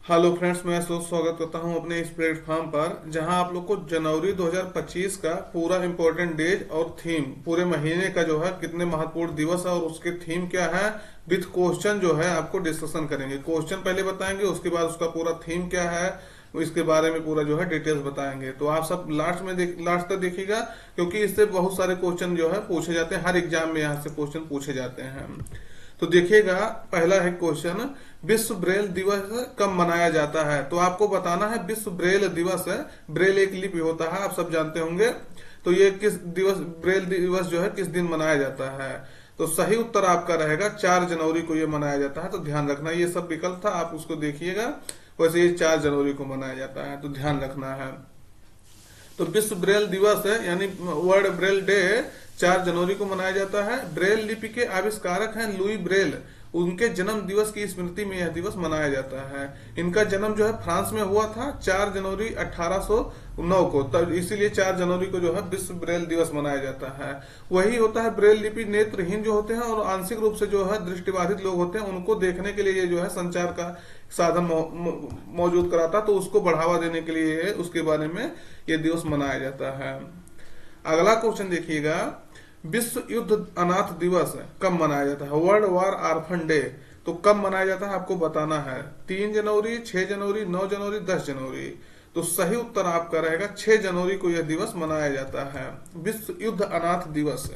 Hello friends, मैं स्वागत करता हूं अपने इस प्लेटफॉर्म पर जहां आप लोग को जनवरी 2025 का पूरा इंपॉर्टेंट डेज और थीम, पूरे महीने का जो है कितने महत्वपूर्ण दिवस है और उसके थीम क्या है विथ क्वेश्चन जो है आपको डिस्कशन करेंगे। क्वेश्चन पहले बताएंगे, उसके बाद उसका पूरा थीम क्या है इसके बारे में पूरा जो है डिटेल्स बताएंगे। तो आप सब लास्ट तक देखिएगा, क्योंकि इससे बहुत सारे क्वेश्चन जो है पूछे जाते हैं। हर एग्जाम में यहाँ से क्वेश्चन पूछे जाते हैं। तो देखिएगा, पहला है क्वेश्चन, विश्व ब्रेल दिवस कब मनाया जाता है। तो आपको बताना है विश्व ब्रेल दिवस है। ब्रेल एक लिपि होता है, आप सब जानते होंगे। तो ये किस दिवस, ब्रेल दिवस जो है किस दिन मनाया जाता है। तो सही उत्तर आपका रहेगा 4 जनवरी को ये मनाया जाता है। तो ध्यान रखना, ये सब विकल्प था, आप उसको देखिएगा। वैसे ये 4 जनवरी को मनाया जाता है, तो ध्यान रखना है। तो विश्व ब्रेल दिवस है यानी वर्ल्ड ब्रेल डे 4 जनवरी को मनाया जाता है। ब्रेल लिपि के आविष्कारक हैं लुई ब्रेल। उनके जन्म दिवस की स्मृति में यह दिवस मनाया जाता है। इनका जन्म जो है फ्रांस में हुआ था 4 जनवरी 1809 को, तब इसीलिए 4 जनवरी को जो है विश्व ब्रेल दिवस मनाया जाता है। वही होता है ब्रेल लिपि नेत्रहीन जो होते हैं और आंशिक रूप से जो है दृष्टिबाधित लोग होते हैं, उनको देखने के लिए ये जो है संचार का साधन मौजूद कराता, तो उसको बढ़ावा देने के लिए उसके बारे में ये दिवस मनाया जाता है। अगला क्वेश्चन देखिएगा, विश्व युद्ध अनाथ दिवस कब मनाया जाता है। वर्ल्ड वार आर्फन डे तो कब मनाया जाता है आपको बताना है। 3 जनवरी, 6 जनवरी, 9 जनवरी, 10 जनवरी। तो सही उत्तर आपका रहेगा 6 जनवरी को यह दिवस मनाया जाता है, विश्व युद्ध अनाथ दिवस।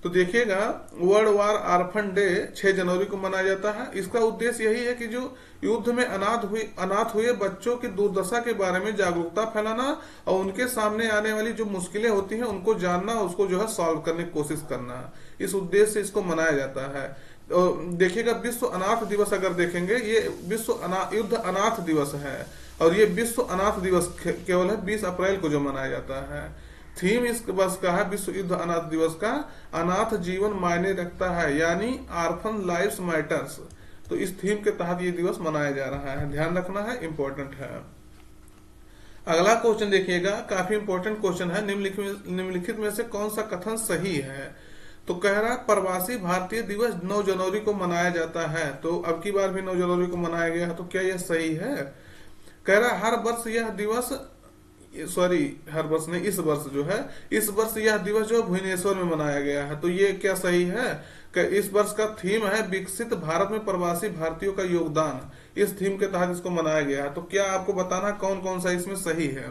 तो देखिएगा, वर्ल्ड वार आर्फन डे 6 जनवरी को मनाया जाता है। इसका उद्देश्य यही है कि जो युद्ध में अनाथ हुए बच्चों की दुर्दशा के बारे में जागरूकता फैलाना और उनके सामने आने वाली जो मुश्किलें होती हैं उनको जानना, उसको जो है सॉल्व करने की कोशिश करना, इस उद्देश्य से इसको मनाया जाता है। तो देखिएगा, विश्व अनाथ दिवस अगर देखेंगे, ये युद्ध अनाथ दिवस है और ये विश्व अनाथ दिवस केवल है 20 अप्रैल को जो मनाया जाता है। थीम इस बस का है विश्व युद्ध अनाथ दिवस का, अनाथ जीवन मायने रखता है यानी आर्फन लाइव्स मैटर्स। तो इस थीम के तहत ये दिवस मनाया जा रहा है, ध्यान रखना है, इंपॉर्टेंट है। अगला क्वेश्चन देखिएगा, काफी इंपॉर्टेंट क्वेश्चन है। निम्नलिखित में से कौन सा कथन सही है। तो कह रहा है प्रवासी भारतीय दिवस 9 जनवरी को मनाया जाता है। तो अब की बार भी 9 जनवरी को मनाया गया है, तो क्या यह सही है। कह रहा है हर वर्ष यह दिवस, हर वर्ष नहीं, इस वर्ष जो है, इस वर्ष यह दिवस जो भुवनेश्वर में मनाया गया है। तो ये क्या सही है कि इस वर्ष का थीम है विकसित भारत में प्रवासी भारतीयों का योगदान। इस थीम के तहत इसको मनाया गया है। तो क्या आपको बताना कौन कौन सा इसमें सही है।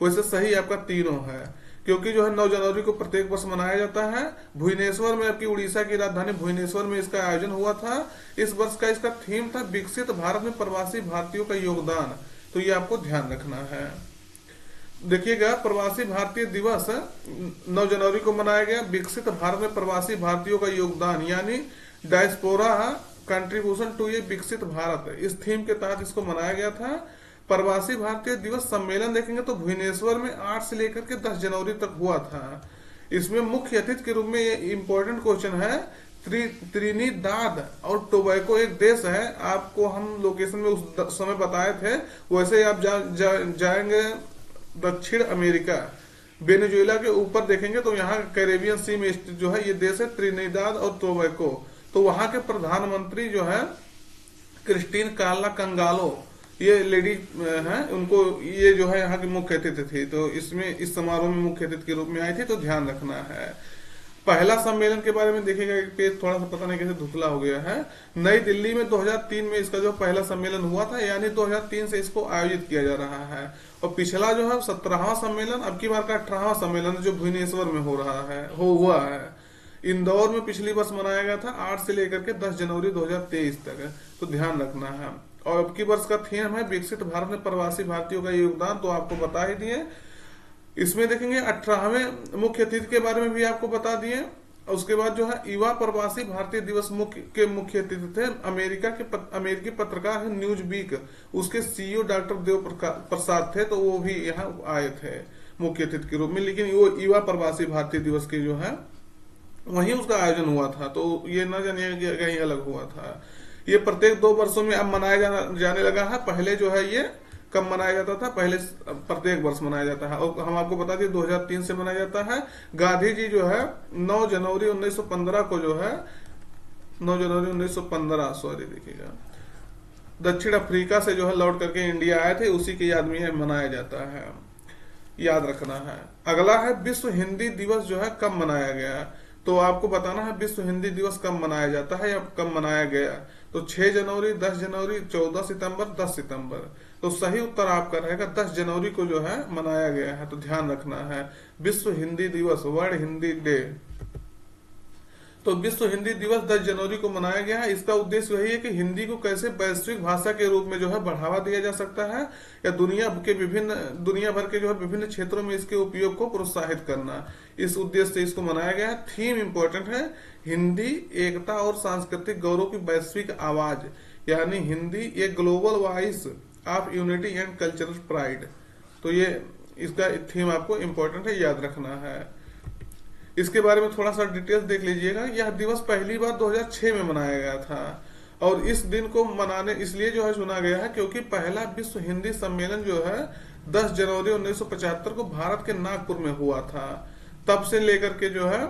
वैसे सही आपका तीनों है, क्योंकि जो है 9 जनवरी को प्रत्येक वर्ष मनाया जाता है। भुवनेश्वर में, आपकी उड़ीसा की राजधानी भुवनेश्वर में इसका आयोजन हुआ था। इस वर्ष का इसका थीम था विकसित भारत में प्रवासी भारतीयों का योगदान। तो ये आपको ध्यान रखना है। देखिएगा, प्रवासी भारतीय दिवस 9 जनवरी को मनाया गया, विकसित भारत में प्रवासी भारतीयों का योगदान यानी डायस्पोरा कंट्रीब्यूशन टू ये विकसित भारत, इस थीम के तहत इसको मनाया गया था। प्रवासी भारतीय दिवस सम्मेलन देखेंगे तो भुवनेश्वर में 8 से लेकर के 10 जनवरी तक हुआ था। इसमें मुख्य अतिथि के रूप में ये इंपॉर्टेंट क्वेश्चन है, त्रिनिदाद और टोबैको एक देश है। आपको हम लोकेशन में उस समय बताए थे, वैसे आप जाएंगे दक्षिण अमेरिका, वेनेजुएला के ऊपर देखेंगे तो यहाँ कैरेबियन सी में स्थित जो है ये देश है त्रिनिदाद और टोबैको। तो वहां के प्रधानमंत्री जो है क्रिस्टीन कार्ला कंगालो, ये लेडी हैं, उनको ये जो है यहाँ की मुख्य अतिथि थी। तो इसमें इस समारोह में मुख्य अतिथि के रूप में आई थी, तो ध्यान रखना है। पहला सम्मेलन के बारे में देखेगा, एक पेज थोड़ा सा पता नहीं कैसे धुखला हो गया है। नई दिल्ली में 2003 में इसका जो पहला सम्मेलन हुआ था, यानी 2003 से इसको आयोजित किया जा रहा है। और पिछला जो है 17वां सम्मेलन, अब की बार का 18वां सम्मेलन जो भुवनेश्वर में हो रहा है, हुआ है। इंदौर में पिछली वर्ष मनाया गया था 8 से लेकर के 10 जनवरी 2023 तक। तो ध्यान रखना है। और अब की वर्ष का थीम है विकसित भारत में प्रवासी भारतीयों का योगदान, तो आपको बता ही दिए। इसमें देखेंगे 18वें मुख्य अतिथि के बारे में भी आपको बता दिए। उसके बाद जो है युवा प्रवासी भारतीय दिवस मुख्य अतिथि थे अमेरिकी पत्रकार है न्यूज वीक, उसके सीईओ डॉक्टर देव प्रसाद थे। तो वो भी यहाँ आए थे मुख्य अतिथि के रूप में, लेकिन वो युवा प्रवासी भारतीय दिवस के जो है वहीं उसका आयोजन हुआ था। तो ये न जानिए कहीं अलग हुआ था। ये प्रत्येक 2 वर्षों में अब मनाया जाने लगा है। पहले जो है ये कब मनाया जाता था, पहले प्रत्येक वर्ष मनाया जाता है। और हम आपको बता दें 2003 से मनाया जाता है। गांधी जी जो है 9 जनवरी 1915 को जो है 9 जनवरी 1915 सॉरी देखिएगा दक्षिण अफ्रीका से जो है लौट करके इंडिया आए थे, उसी की याद में यह मनाया जाता है, याद रखना है। अगला है विश्व हिंदी दिवस जो है कब मनाया गया, तो आपको बताना है विश्व हिंदी दिवस कब मनाया जाता है या कब मनाया गया। तो 6 जनवरी, 10 जनवरी, 14 सितंबर, 10 सितंबर। तो सही उत्तर आपका रहेगा 10 जनवरी को जो है मनाया गया है, तो ध्यान रखना है। विश्व हिंदी दिवस, वर्ल्ड हिंदी डे। तो विश्व हिंदी दिवस 10 जनवरी को मनाया गया है। इसका उद्देश्य वही है कि हिंदी को कैसे वैश्विक भाषा के रूप में जो है बढ़ावा दिया जा सकता है, या दुनिया भर के जो है विभिन्न क्षेत्रों में इसके उपयोग को प्रोत्साहित करना, इस उद्देश्य से इसको मनाया गया है। थीम इंपॉर्टेंट है, हिंदी एकता और सांस्कृतिक गौरव की वैश्विक आवाज, यानी हिंदी एक global voice of unity and cultural pride. तो ये इसका थीम आपको इंपॉर्टेंट है, याद रखना है। इसके बारे में थोड़ा सा डिटेल्स देख लीजिएगा। यह दिवस पहली बार 2006 में मनाया गया था, और इस दिन को मनाने इसलिए जो है चुना गया है क्योंकि पहला विश्व हिंदी सम्मेलन जो है 10 जनवरी 1975 को भारत के नागपुर में हुआ था। तब से लेकर के जो है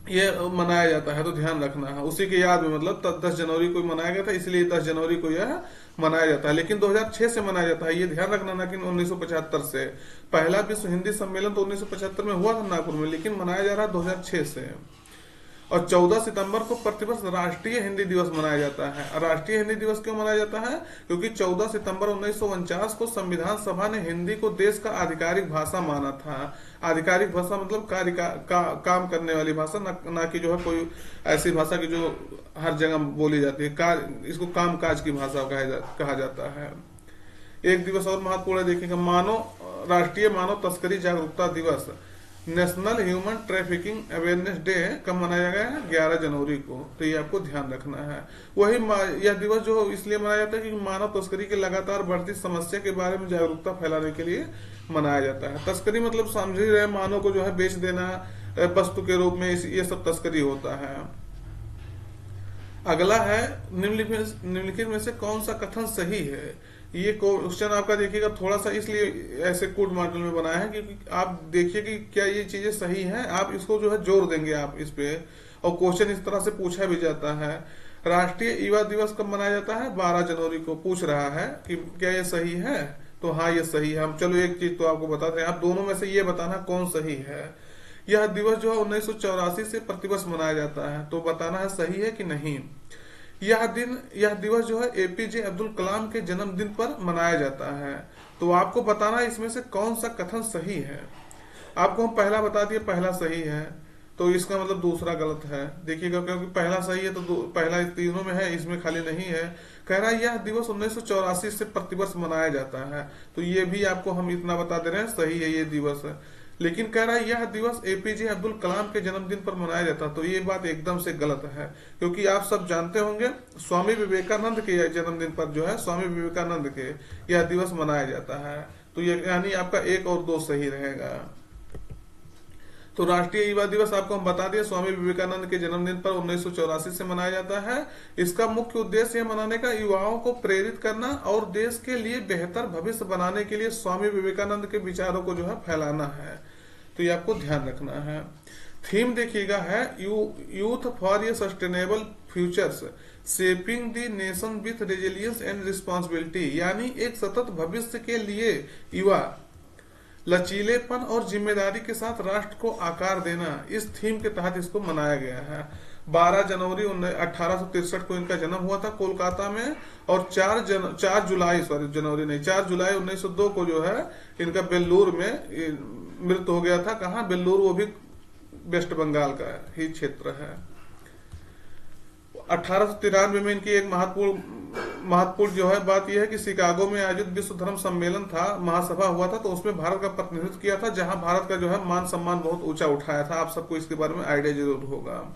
ये मनाया जाता है, तो ध्यान रखना है। उसी की याद में, मतलब 10 जनवरी को मनाया गया था, इसलिए 10 जनवरी को यह मनाया जाता है। लेकिन 2006 से मनाया जाता है, ये ध्यान रखना ना कि 1975 से। पहला विश्व हिंदी सम्मेलन तो 1975 में हुआ था नागपुर में, लेकिन मनाया जा रहा है 2006 से। और 14 सितंबर को प्रतिवर्ष राष्ट्रीय हिंदी दिवस मनाया जाता है। राष्ट्रीय हिंदी दिवस क्यों मनाया जाता है? क्योंकि 14 सितंबर 1949 को संविधान सभा ने हिंदी को देश का आधिकारिक भाषा माना था। आधिकारिक भाषा मतलब काम करने वाली भाषा, ना कि जो है कोई ऐसी भाषा की जो हर जगह बोली जाती है। इसको काम काज की भाषा कहा जाता है। एक दिवस और महत्वपूर्ण है, देखिएगा, राष्ट्रीय मानव तस्करी जागरूकता दिवस, national human trafficking awareness day कब मनाया गया है? 11 जनवरी को। तो ये आपको ध्यान रखना है। यह दिवस जो इसलिए मनाया जाता है कि मानव तस्करी के लगातार बढ़ती समस्या के बारे में जागरूकता फैलाने के लिए मनाया जाता है। तस्करी मतलब समझ ही रहे, मानव को जो है बेच देना वस्तु के रूप में, ये सब तस्करी होता है। अगला है निम्नलिखित में से कौन सा कथन सही है? ये क्वेश्चन आपका देखिएगा थोड़ा सा इसलिए ऐसे कोड मॉडल में बनाया है क्योंकि आप देखिए कि क्या ये चीजें सही हैं, आप इसको जो है जोर देंगे आप इस पे, और क्वेश्चन इस तरह से पूछा भी जाता है। राष्ट्रीय युवा दिवस कब मनाया जाता है? 12 जनवरी को। पूछ रहा है कि क्या ये सही है? तो हाँ, ये सही है। हम चलो एक चीज तो आपको बताते हैं, आप दोनों में से ये बताना कौन सही है। यह दिवस जो है 1984 से प्रतिवर्ष मनाया जाता है, तो बताना है सही है कि नहीं। यह दिवस जो है एपीजे अब्दुल कलाम के जन्मदिन पर मनाया जाता है, तो आपको बताना है इसमें से कौन सा कथन सही है। आपको हम पहला बता दिए, पहला सही है, तो इसका मतलब दूसरा गलत है। देखिएगा, क्योंकि पहला सही है तो पहला तीनों में है, इसमें खाली नहीं है। कह रहा है यह दिवस 1984 से प्रतिवर्ष मनाया जाता है, तो ये भी आपको हम इतना बता दे रहे हैं, सही है ये दिवस। लेकिन कह रहा है यह दिवस एपीजे अब्दुल कलाम के जन्मदिन पर मनाया जाता, तो ये बात एकदम से गलत है। क्योंकि आप सब जानते होंगे स्वामी विवेकानंद के जन्मदिन पर जो है स्वामी विवेकानंद के यह दिवस मनाया जाता है, तो ये यानी आपका 1 और 2 सही रहेगा। तो राष्ट्रीय युवा दिवस आपको हम बता दिए स्वामी विवेकानंद के जन्मदिन पर 1984 से मनाया जाता है। इसका मुख्य उद्देश्य यह मनाने का युवाओं को प्रेरित करना और देश के लिए बेहतर भविष्य बनाने के लिए स्वामी विवेकानंद के विचारों को जो है फैलाना है, तो ये आपको ध्यान रखना है। थीम देखिएगा है youth for a sustainable futures, shaping the nation with resilience and responsibility, यानी एक सतत भविष्य के लिए युवा लचीलेपन और जिम्मेदारी के साथ राष्ट्र को आकार देना, इस थीम के तहत इसको मनाया गया है। 12 जनवरी 1863 को इनका जन्म हुआ था कोलकाता में, और 4 जुलाई 1902 को जो है इनका बेल्लूर में मृत्यु हो गया था। कहाँ? बेल्लूर, वो भी वेस्ट बंगाल का ही क्षेत्र है। 1893 में इनकी एक महत्वपूर्ण जो है बात यह है कि शिकागो में आयोजित विश्व धर्म सम्मेलन था, महासभा हुआ था, तो उसमें भारत का प्रतिनिधित्व किया था, जहां भारत का जो है मान सम्मान बहुत ऊंचा उठाया था। आप सबको इसके बारे में आइडिया जरूर होगा।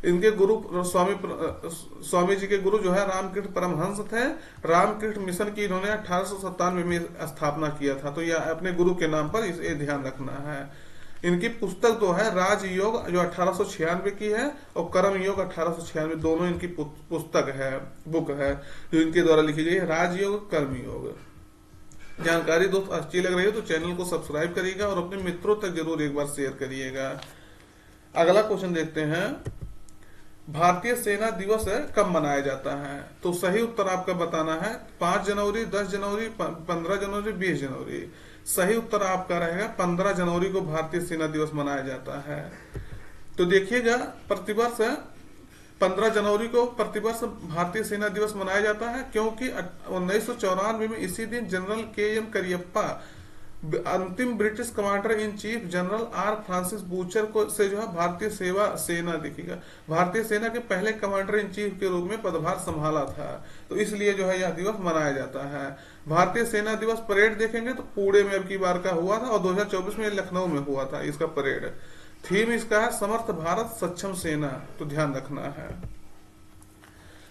इनके गुरु स्वामी जी के गुरु जो है रामकृष्ण परमहंस थे। रामकृष्ण मिशन की इन्होंने 1897 में स्थापना किया था, तो यह अपने गुरु के नाम पर इसे ध्यान रखना है। इनकी पुस्तक तो है राजयोग जो 1896 की है, और कर्म योग 1896, दोनों इनकी पुस्तक है, बुक है जो इनके द्वारा लिखी गई है, राजयोग कर्म योग। जानकारी दोस्त अच्छी लग रही है तो चैनल को सब्सक्राइब करिएगा और अपने मित्रों तक जरूर एक बार शेयर करिएगा। अगला क्वेश्चन देखते हैं। भारतीय सेना दिवस कब मनाया जाता है? तो सही उत्तर आपका बताना है 5 जनवरी, 10 जनवरी, 15 जनवरी, 20 जनवरी। सही उत्तर आपका रहेगा 15 जनवरी को भारतीय सेना दिवस मनाया जाता है। तो देखिएगा, प्रतिवर्ष 15 जनवरी को प्रतिवर्ष भारतीय सेना दिवस मनाया जाता है, क्योंकि 1994 में इसी दिन जनरल के.एम. करियप्पा अंतिम British commander in chief general R Francis Bucher को से जो है भारतीय सेना देखिएगा, भारतीय सेना के पहले कमांडर इन चीफ के रूप में पदभार संभाला था। तो इसलिए जो है यह दिवस मनाया जाता है। भारतीय सेना दिवस परेड देखेंगे तो पुणे में अब की बार का हुआ था और 2024 में लखनऊ में हुआ था इसका परेड। थीम इसका है समर्थ भारत सक्षम सेना, तो ध्यान रखना है।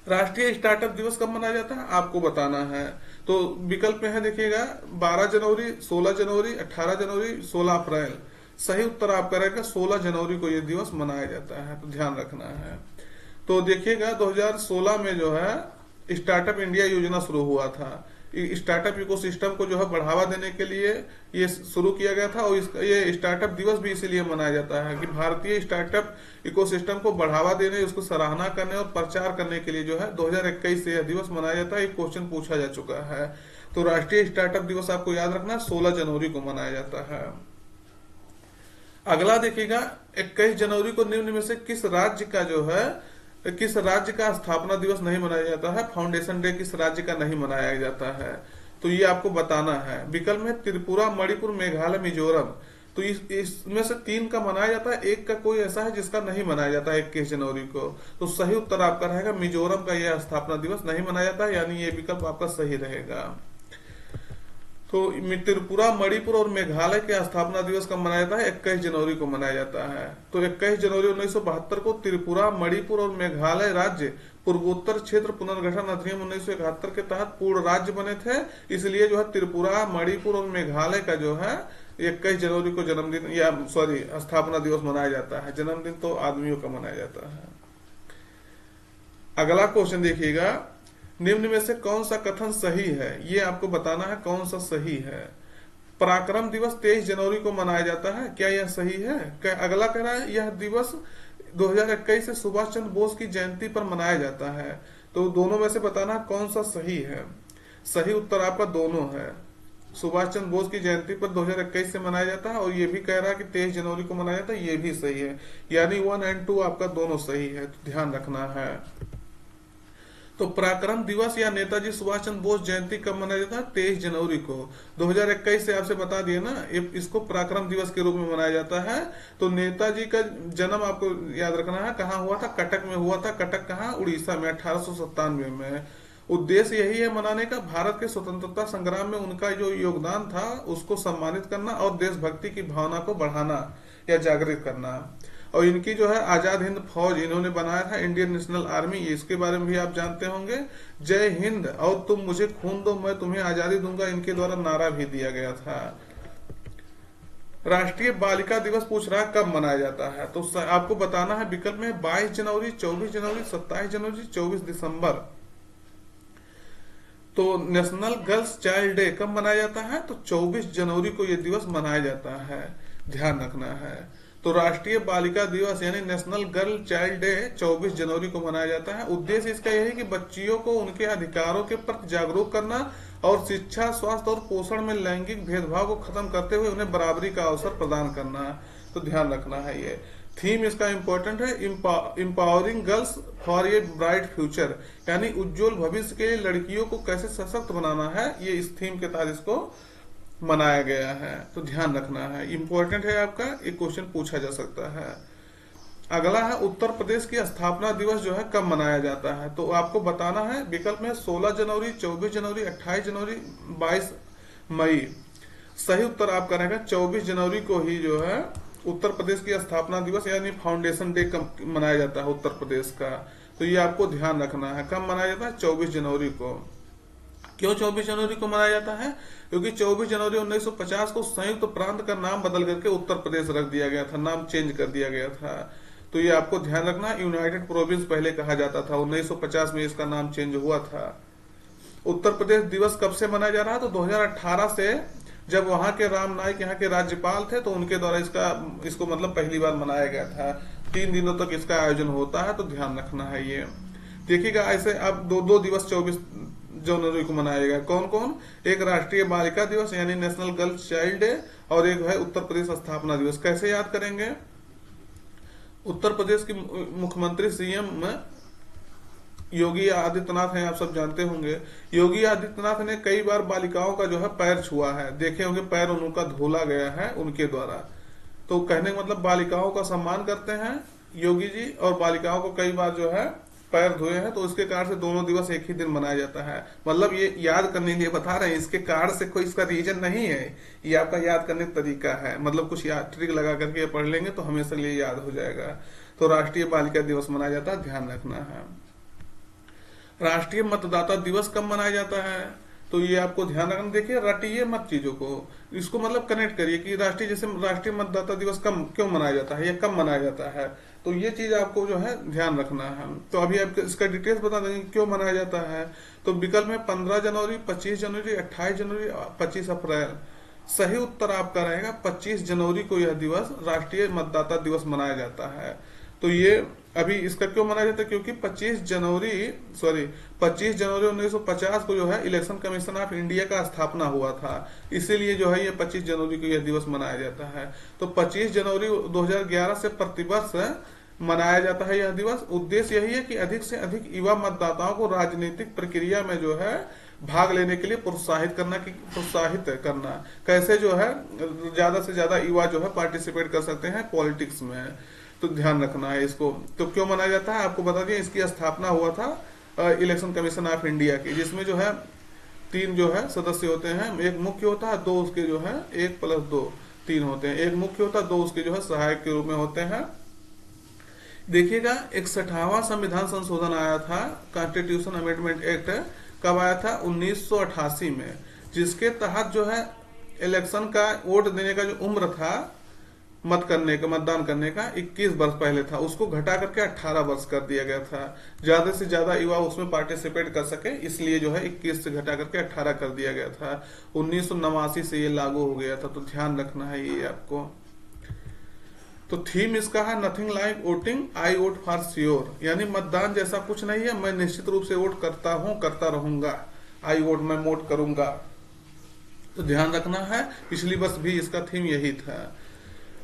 राष्ट्रीय स्टार्टअप दिवस कब मनाया जाता है आपको बताना है। तो विकल्प में है देखिएगा 12 जनवरी, 16 जनवरी, 18 जनवरी, 16 अप्रैल। सही उत्तर आपका रहेगा 16 जनवरी को यह दिवस मनाया जाता है, तो ध्यान रखना है। तो देखिएगा 2016 में जो है स्टार्टअप इंडिया योजना शुरू हुआ था। स्टार्टअप इकोसिस्टम को जो है बढ़ावा देने के लिए ये शुरू किया गया था और ये स्टार्टअप दिवस भी इसीलिए मनाया जाता है कि भारतीय स्टार्टअप इकोसिस्टम को बढ़ावा देने, उसको सराहना करने और प्रचार करने के लिए जो है 2021 से यह दिवस मनाया जाता है। एक क्वेश्चन पूछा जा चुका है। तो राष्ट्रीय स्टार्टअप दिवस आपको याद रखना 16 जनवरी को मनाया जाता है। अगला देखिएगा 21 जनवरी को निम्न में से किस राज्य का स्थापना दिवस नहीं मनाया जाता है? फाउंडेशन डे किस राज्य का नहीं मनाया जाता है? तो ये आपको बताना है। विकल्प में त्रिपुरा, मणिपुर, मेघालय, मिजोरम। तो इसमें से 3 का मनाया जाता है, एक का कोई ऐसा है जिसका नहीं मनाया जाता है 21 जनवरी को। तो सही उत्तर आपका रहेगा मिजोरम का यह स्थापना दिवस नहीं मनाया जाता है, यानी ये विकल्प आपका सही रहेगा। तो त्रिपुरा, मणिपुर और मेघालय के स्थापना दिवस कब मनाया जाता है? 21 जनवरी को मनाया जाता है। तो 21 जनवरी 1972 को त्रिपुरा, मणिपुर और मेघालय राज्य पूर्वोत्तर क्षेत्र पुनर्गठन अधिनियम 1971 के तहत पूर्ण राज्य बने थे। इसलिए जो है त्रिपुरा, मणिपुर और मेघालय का जो है 21 जनवरी को जन्मदिन या स्थापना दिवस मनाया जाता है। जन्मदिन तो आदमियों का मनाया जाता है। अगला क्वेश्चन देखिएगा, निम्न में से कौन सा कथन सही है? ये आपको बताना है कौन सा सही है। पराक्रम दिवस 23 जनवरी को मनाया जाता है, क्या यह सही है? अगला कह रहा है यह दिवस 2021 से सुभाष चंद्र बोस की जयंती पर मनाया जाता है। तो दोनों में से बताना कौन सा सही है। सही उत्तर आपका दोनों है। सुभाष चंद्र बोस की जयंती पर 2021 से मनाया जाता है और ये भी कह रहा है कि 23 जनवरी को मनाया जाता है, ये भी सही है। यानी 1 और 2 आपका दोनों सही है, तो ध्यान रखना है। तो पराक्रम दिवस या नेताजी सुभाष चंद्र बोस जयंती कब मनाया जाता है? 23 जनवरी को। 2021 से आपसे बता दिए ना, इसको पराक्रम दिवस के रूप में मनाया जाता है। तो नेताजी का जन्म आपको याद रखना है कहाँ हुआ था? कटक में हुआ था। कटक कहाँ? उड़ीसा में 1897 में। उद्देश्य यही है मनाने का, भारत के स्वतंत्रता संग्राम में उनका जो योगदान था उसको सम्मानित करना और देशभक्ति की भावना को बढ़ाना या जागृत करना। और इनकी जो है आजाद हिंद फौज इन्होंने बनाया था, इंडियन नेशनल आर्मी, इसके बारे में भी आप जानते होंगे। जय हिंद और तुम मुझे खून दो मैं तुम्हें आजादी दूंगा, इनके द्वारा नारा भी दिया गया था। राष्ट्रीय बालिका दिवस पूछ रहा है कब मनाया जाता है? तो आपको बताना है विकल्प में 22 जनवरी, 24 जनवरी, 27 जनवरी, 24 दिसंबर। तो नेशनल गर्ल्स चाइल्ड डे कब मनाया जाता है? तो 24 जनवरी को यह दिवस मनाया जाता है, ध्यान रखना है। तो राष्ट्रीय बालिका दिवस यानी नेशनल गर्ल चाइल्ड डे 24 जनवरी को मनाया जाता है। उद्देश्य इसका यह है कि बच्चियों को उनके अधिकारों के प्रति जागरूक करना और शिक्षा, स्वास्थ्य और पोषण में लैंगिक भेदभाव को खत्म करते हुए उन्हें बराबरी का अवसर प्रदान करना। तो ध्यान रखना है। ये थीम इसका इंपॉर्टेंट है, empowering girls for a bright future, यानी उज्जवल भविष्य के लिए लड़कियों को कैसे सशक्त बनाना है, ये इस थीम के तहत इसको मनाया गया है। तो ध्यान रखना है, इंपॉर्टेंट है आपका, एक क्वेश्चन पूछा जा सकता है। अगला है उत्तर प्रदेश की स्थापना दिवस जो है कब मनाया जाता है? तो आपको बताना है विकल्प में 16 जनवरी, 24 जनवरी, 28 जनवरी, 22 मई। सही उत्तर आपका रहेगा 24 जनवरी को ही जो है उत्तर प्रदेश की स्थापना दिवस यानी फाउंडेशन डे मनाया जाता है उत्तर प्रदेश का। तो ये आपको ध्यान रखना है, कब मनाया जाता है? 24 जनवरी को। क्यों 24 जनवरी को मनाया जाता है? क्योंकि 24 जनवरी 1950 को संयुक्त प्रांत का नाम बदल करके उत्तर प्रदेश रख दिया गया था, नाम चेंज कर दिया गया था। तो ये आपको ध्यान रखना, यूनाइटेड प्रोविंस पहले कहा जाता था, 1950 में इसका नाम चेंज हुआ था। उत्तर प्रदेश दिवस कब से मनाया जा रहा है? तो 2018 से, जब वहां के राम नाईक यहाँ के राज्यपाल थे तो उनके द्वारा इसको मतलब पहली बार मनाया गया था। 3 दिनों तक इसका आयोजन होता है, तो ध्यान रखना है ये। देखिएगा ऐसे अब दो दिवस 24 जनवरी को मनाएगा। कौन कौन? एक राष्ट्रीय बालिका दिवस यानी नेशनल गर्ल चाइल्ड डे, और एक है उत्तर प्रदेश स्थापना दिवस। कैसे याद करेंगे? उत्तर प्रदेश की मुख्यमंत्री सीएम योगी आदित्यनाथ हैं, आप सब जानते होंगे। योगी आदित्यनाथ ने कई बार बालिकाओं का जो है पैर छुआ है, देखे होंगे पैर उनका धोला गया है उनके द्वारा। तो कहने का मतलब बालिकाओं का सम्मान करते हैं योगी जी, और बालिकाओं को कई बार जो है पैर धोए हैं, तो इसके कारण से दोनों दिवस एक ही दिन मनाया जाता है। मतलब ये याद करने के लिए बता रहे हैं, इसके कारण से कोई इसका रीजन नहीं है, ये आपका याद करने का तरीका है। मतलब कुछ ट्रिक लगा करके पढ़ लेंगे तो हमेशा लिए याद हो जाएगा। तो राष्ट्रीय बालिका दिवस मनाया जाता है, ध्यान रखना है। राष्ट्रीय मतदाता दिवस कब मनाया जाता है? तो ये आपको ध्यान रखना। देखिए रटिए मत चीजों को, इसको मतलब कनेक्ट करिए कि राष्ट्रीय, जैसे राष्ट्रीय मतदाता दिवस कब क्यों मनाया जाता है या कब मनाया जाता है, तो ये चीज आपको जो है ध्यान रखना है। तो अभी आपको इसका डिटेल्स बता देंगे क्यों मनाया जाता है। तो विकल्प में 15 जनवरी, 25 जनवरी, 28 जनवरी, 25 अप्रैल। सही उत्तर आपका रहेगा 25 जनवरी को यह दिवस राष्ट्रीय मतदाता दिवस मनाया जाता है। तो ये अभी इसका क्यों मनाया जाता है? क्योंकि 25 जनवरी 1950 को जो है इलेक्शन कमीशन ऑफ इंडिया का स्थापना हुआ था, इसीलिए जो है ये 25 जनवरी को यह दिवस मनाया जाता है। तो 25 जनवरी 2011 से प्रतिवर्ष मनाया जाता है यह दिवस। उद्देश्य यही है कि अधिक से अधिक युवा मतदाताओं को राजनीतिक प्रक्रिया में जो है भाग लेने के लिए प्रोत्साहित करना। कैसे जो है ज्यादा से ज्यादा युवा जो है पार्टिसिपेट कर सकते हैं पॉलिटिक्स में, तो ध्यान रखना है इसको। तो क्यों मनाया जाता है आपको बता दिया। इसकी स्थापना हुआ था इलेक्शन कमीशन ऑफ इंडिया की, जिसमें जो है 3 जो है सदस्य होते हैं, एक मुख्य होता है, 2 उसके जो है 1 + 2 3 होते हैं। एक मुख्य होता है, 2 उसके जो है सहायक के रूप में होते हैं। देखिएगा 61वां संविधान संशोधन आया था, कॉन्स्टिट्यूशन अमेंडमेंट एक्ट, कब आया था? 1988 में, जिसके तहत जो है इलेक्शन का वोट देने का जो उम्र था मतदान करने का 21 वर्ष पहले था, उसको घटा करके 18 वर्ष कर दिया गया था। ज्यादा से ज्यादा युवा उसमें पार्टिसिपेट कर सके, इसलिए जो है 21 से घटा करके 18 कर दिया गया था। 1989 से ये लागू हो गया था, तो ध्यान रखना है ये आपको। तो थीम इसका है nothing like voting, I vote for sure, यानी मतदान जैसा कुछ नहीं है, मैं निश्चित रूप से वोट करता हूं, करता रहूंगा। आई वोट, मैं वोट करूंगा। तो ध्यान रखना है, पिछली वर्ष भी इसका थीम यही था।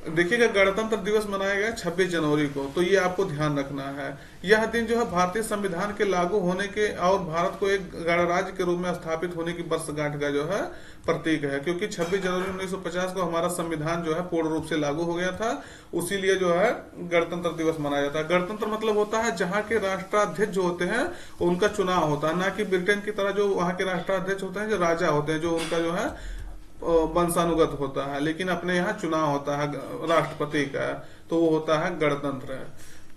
देखिएगा गणतंत्र दिवस मनाया गया 26 जनवरी को, तो ये आपको ध्यान रखना है। यह दिन जो है भारतीय संविधान के लागू होने के और भारत को एक गणराज्य के रूप में स्थापित होने की वर्षगांठ का जो है प्रतीक है, क्योंकि 26 जनवरी 1950 को हमारा संविधान जो है पूर्ण रूप से लागू हो गया था, उसीलिए जो है गणतंत्र दिवस मनाया जाता है। गणतंत्र मतलब होता है जहाँ के राष्ट्राध्यक्ष जो होते हैं उनका चुनाव होता है, ना कि ब्रिटेन की तरह जो वहाँ के राष्ट्राध्यक्ष होते हैं जो राजा होते हैं, जो उनका जो है वंशानुगत होता है। लेकिन अपने यहाँ चुनाव होता है राष्ट्रपति का, तो वो होता है गणतंत्र।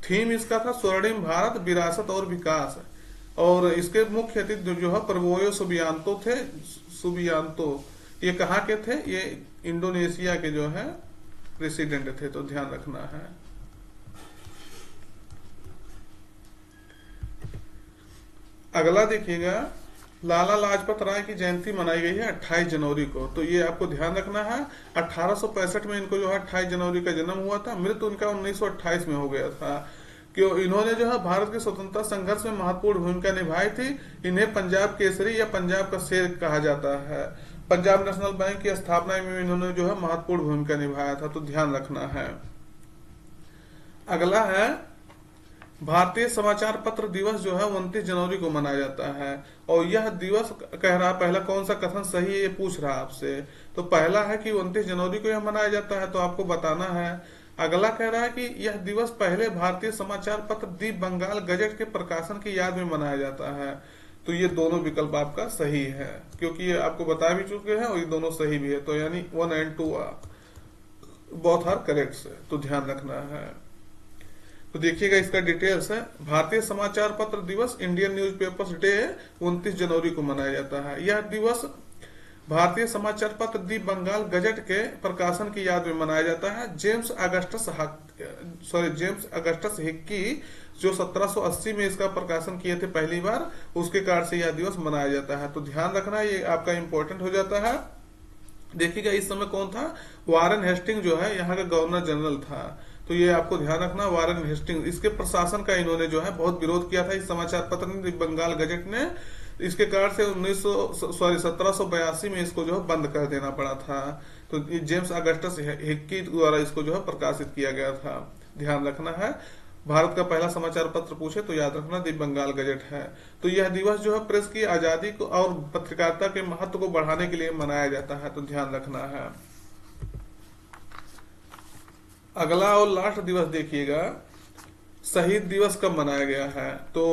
थीम इसका था स्वर्णिम भारत, विरासत और विकास, और इसके मुख्य अतिथि जो है प्रबोयो सुबियांतो थे। ये कहाँ के थे? ये इंडोनेशिया के जो है प्रेसिडेंट थे, तो ध्यान रखना है। अगला देखिएगा, लाला लाजपत राय की जयंती मनाई गई है 28 जनवरी को, तो ये आपको ध्यान रखना है। 1865 में इनको जो है 28 जनवरी का जन्म हुआ था, मृत्यु उनका 1928 में हो गया था। क्यों? इन्होंने जो है भारत के स्वतंत्रता संघर्ष में महत्वपूर्ण भूमिका निभाई थी। इन्हें पंजाब केसरी या पंजाब का शेर कहा जाता है। पंजाब नेशनल बैंक की स्थापना में इन्होंने जो है महत्वपूर्ण भूमिका निभाया था, तो ध्यान रखना है। अगला है भारतीय समाचार पत्र दिवस जो है 29 जनवरी को मनाया जाता है, और यह दिवस कह रहा, पहला कौन सा कथन सही है ये पूछ रहा आपसे। तो पहला है कि 29 जनवरी को यह मनाया जाता है, तो आपको बताना है। अगला कह रहा है कि यह दिवस पहले भारतीय समाचार पत्र दी बंगाल गजट के प्रकाशन की याद में मनाया जाता है। तो ये दोनों विकल्प आपका सही है, क्योंकि ये आपको बता भी चुके हैं और ये दोनों सही भी है, तो यानी 1 और 2 बोथ आर करेक्ट, तो ध्यान रखना है। तो देखिएगा इसका डिटेल्स है। भारतीय समाचार पत्र दिवस, इंडियन न्यूज़पेपर्स डे 29 जनवरी को मनाया जाता है। यह दिवस भारतीय समाचार पत्र दी बंगाल गजट के प्रकाशन की याद में मनाया जाता है। जेम्स अगस्टस हिक्की जो 1780 में इसका प्रकाशन किए थे पहली बार, उसके कारण से यह दिवस मनाया जाता है। तो ध्यान रखना, ये आपका इंपॉर्टेंट हो जाता है। देखिएगा इस समय कौन था? वारेन हेस्टिंग जो है यहाँ का गवर्नर जनरल था। तो ये आपको ध्यान रखना। वारेन हेस्टिंग, इसके प्रशासन का इन्होंने जो है बहुत विरोध किया था, इस समाचार पत्र ने, बंगाल गजट ने। इसके कारण से 1782 में इसको जो है बंद कर देना पड़ा था। तो जेम्स अगस्टस हिक्की द्वारा इसको जो है प्रकाशित किया गया था, ध्यान रखना है। भारत का पहला समाचार पत्र पूछे तो याद रखना दी बंगाल गजट है। तो यह दिवस जो है प्रेस की आजादी को और पत्रकारिता के महत्व को बढ़ाने के लिए मनाया जाता है, तो ध्यान रखना है। अगला और लास्ट दिवस देखिएगा, शहीद दिवस कब मनाया गया है। तो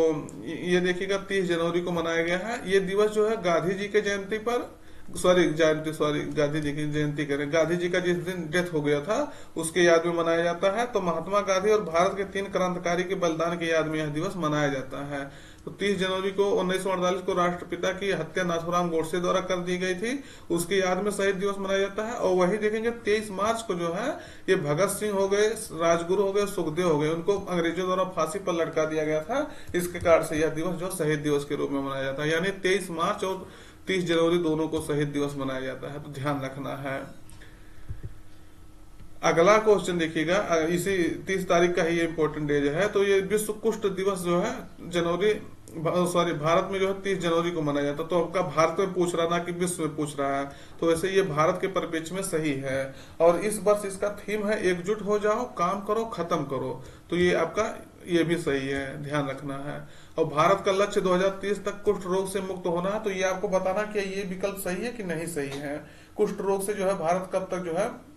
ये देखिएगा 30 जनवरी को मनाया गया है। ये दिवस जो है गांधी जी के जयंती पर, गांधी जी की जयंती करें, गांधी जी का जिस दिन डेथ हो गया था उसके याद में मनाया जाता है। तो महात्मा गांधी और भारत के 3 क्रांतिकारी के बलिदान की याद में यह दिवस मनाया जाता है। तो 30 जनवरी को 1948 को राष्ट्रपिता की हत्या नाथूराम गोडसे द्वारा कर दी गई थी, उसकी याद में शहीद दिवस मनाया जाता है। और वही देखेंगे 23 मार्च को जो है ये भगत सिंह हो गए, राजगुरु हो गए, सुखदेव हो गए, उनको अंग्रेजों द्वारा फांसी पर लटका दिया गया था। इसके कारण से यह दिवस जो शहीद दिवस के रूप में मनाया जाता है, यानी 23 मार्च और 30 जनवरी दोनों को शहीद दिवस मनाया जाता है, तो ध्यान रखना है। अगला क्वेश्चन देखिएगा, इसी 30 तारीख का ही ये इंपॉर्टेंट डेज है। तो ये विश्व कुष्ठ दिवस जो है भारत में जो है 30 जनवरी को मनाया जाता है। तो आपका भारत में पूछ रहा ना कि विश्व में पूछ रहा है, तो वैसे ये भारत के परिप्रेक्ष्य में सही है। और इस वर्ष इसका थीम है एकजुट हो जाओ, काम करो, खत्म करो। तो ये आपका ये भी सही है, ध्यान रखना है। और भारत का लक्ष्य 2030 तक कुष्ठ रोग से मुक्त होना है। तो ये आपको बताना कि ये विकल्प सही है कि नहीं सही है। कुष्ठ रोग से जो है भारत कब तक जो है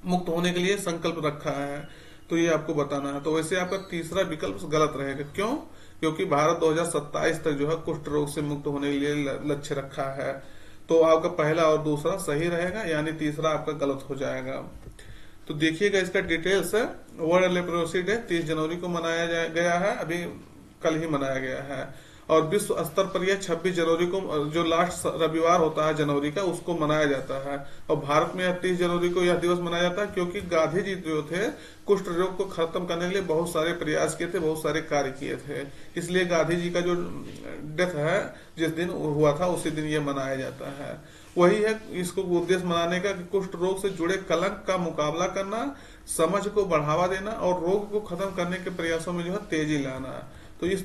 मुक्त होने के लिए संकल्प रखा है, तो ये आपको बताना है। तो वैसे आपका तीसरा विकल्प गलत रहेगा। क्यों? क्योंकि भारत 2027 तक जो है कुष्ठ रोग से मुक्त होने के लिए लक्ष्य रखा है। तो आपका पहला और दूसरा सही रहेगा, यानी तीसरा आपका गलत हो जाएगा। तो देखिएगा इसका डिटेल्स है। वर्ल्ड लेप्रोसी डे 30 जनवरी को मनाया गया है, अभी कल ही मनाया गया है। और विश्व स्तर पर यह 26 जनवरी को, जो लास्ट रविवार होता है जनवरी का, उसको मनाया जाता है। और भारत में 30 जनवरी को यह दिवस मनाया जाता है क्योंकि गांधी जी जो थे कुष्ठ रोग को खत्म करने के लिए बहुत सारे प्रयास किए थे, बहुत सारे कार्य किए थे। इसलिए गांधी जी का जो डेथ है जिस दिन हुआ था उसी दिन ये मनाया जाता है। वही है इसको उद्देश्य मनाने का कि कुष्ठ रोग से जुड़े कलंक का मुकाबला करना, समझ को बढ़ावा देना और रोग को खत्म करने के प्रयासों में जो है तेजी लाना। तो इस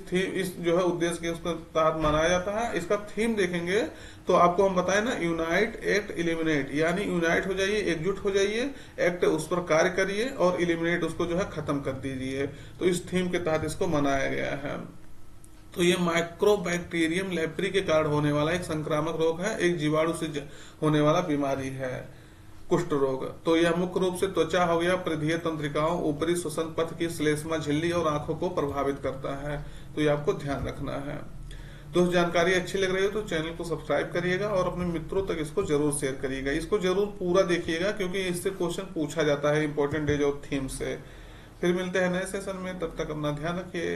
जो है उद्देश्य के उसके तहत मनाया जाता है। इसका थीम देखेंगे तो आपको हम बताए ना, यूनाइट एक्ट इलिमिनेट, यानी यूनाइट हो जाइए, एकजुट हो जाइए, एक्ट उस पर कार्य करिए और इलिमिनेट उसको जो है खत्म कर दीजिए। तो इस थीम के तहत इसको मनाया गया है। तो ये माइक्रोबैक्टीरियम लेप्री के कारण होने वाला एक संक्रामक रोग है, एक जीवाणु से होने वाला बीमारी है कुष्ठ रोग। तो यह मुख्य रूप से त्वचा हो गया, परिधीय तंत्रिकाओं, ऊपरी श्वसन पथ की श्लेष्मा झिल्ली और आंखों को प्रभावित करता है। तो ये आपको ध्यान रखना है। दोस्त जानकारी अच्छी लग रही हो तो चैनल को सब्सक्राइब करिएगा और अपने मित्रों तक इसको जरूर शेयर करिएगा। इसको जरूर पूरा देखिएगा क्योंकि इससे क्वेश्चन पूछा जाता है इंपॉर्टेंट डेज और थीम से। फिर मिलते हैं नए सेशन में, तब तक अपना ध्यान रखिए।